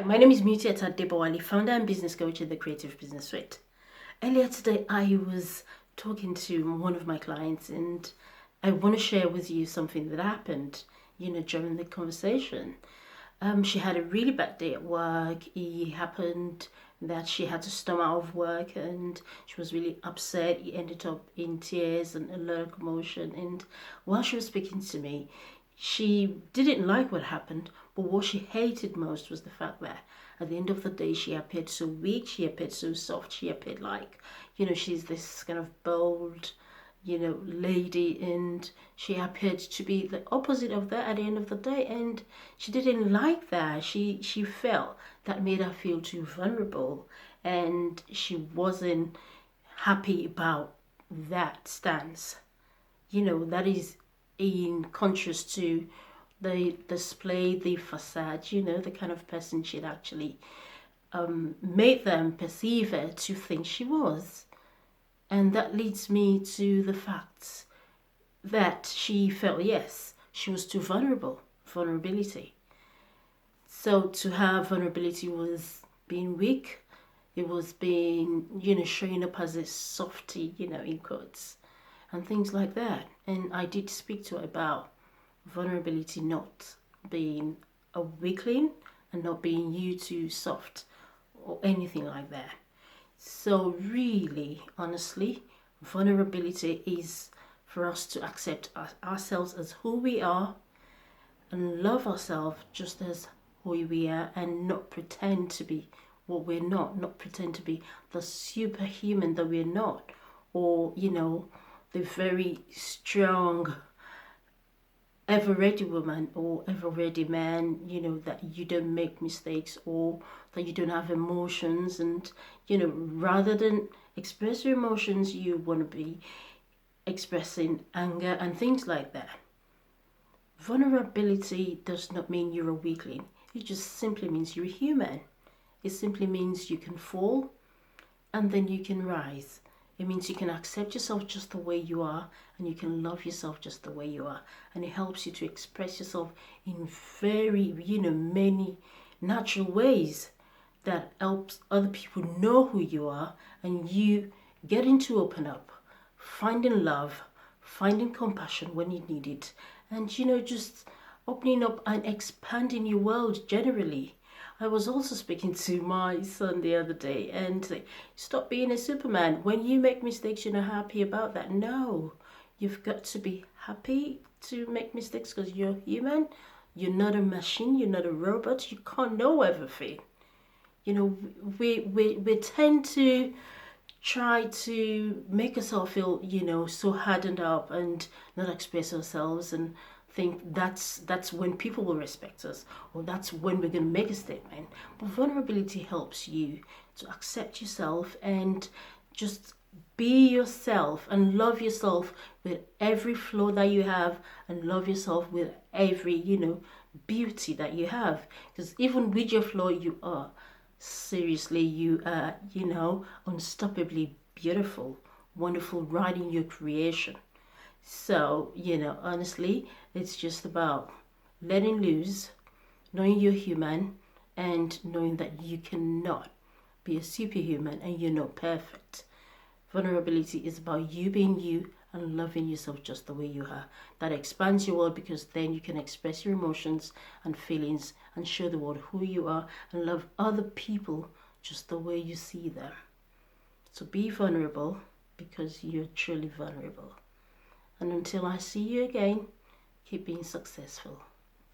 My name is Mutiat Debowali, founder and business coach at the Creative Business Suite. Earlier today, I was talking to one of my clients, and I want to share with you something that happened, during the conversation. She had a really bad day at work. It happened that she had to storm out of work, and she was really upset. He ended up in tears and a lot of commotion. And while she was speaking to me, she didn't like what happened, but what she hated most was the fact that at the end of the day, she appeared so weak, she appeared so soft, she appeared like, she's this kind of bold, lady, and she appeared to be the opposite of that at the end of the day, and she didn't like that. She felt that made her feel too vulnerable, and she wasn't happy about that stance. That is in contrast to the display, the facade, the kind of person she'd actually made them perceive her to think she was. And that leads me to the fact that she felt, yes, she was too vulnerability. So to have vulnerability was being weak, it was being, showing up as a softie, in quotes, and things like that. And I did speak to her about vulnerability not being a weakling and not being you too soft or anything like that. So really, honestly, vulnerability is for us to accept ourselves as who we are and love ourselves just as who we are, and not pretend to be what we're not pretend to be the superhuman that we're not, or the very strong ever ready woman or ever ready man, that you don't make mistakes or that you don't have emotions, and rather than express your emotions, you want to be expressing anger and things like that. Vulnerability does not mean you're a weakling. It just simply means you're human. It simply means you can fall and then you can rise. It means you can accept yourself just the way you are, and you can love yourself just the way you are. And it helps you to express yourself in very, many natural ways that helps other people know who you are, and you getting to open up, finding love, finding compassion when you need it, and just opening up and expanding your world generally. I was also speaking to my son the other day, and stop being a Superman. When you make mistakes, you're not happy about that. No, you've got to be happy to make mistakes because you're human. You're not a machine. You're not a robot. You can't know everything. We tend to try to make ourselves feel, so hardened up and not express ourselves, and think that's when people will respect us, or that's when we're going to make a statement. But vulnerability helps you to accept yourself and just be yourself and love yourself with every flaw that you have, and love yourself with every beauty that you have, because even with your flaw, you are seriously, you are unstoppably beautiful, wonderful, right in your creation. So, honestly, it's just about letting loose, knowing you're human, and knowing that you cannot be a superhuman and you're not perfect. Vulnerability is about you being you and loving yourself just the way you are. That expands your world, because then you can express your emotions and feelings and show the world who you are and love other people just the way you see them. So be vulnerable, because you're truly vulnerable. And until I see you again, keep being successful.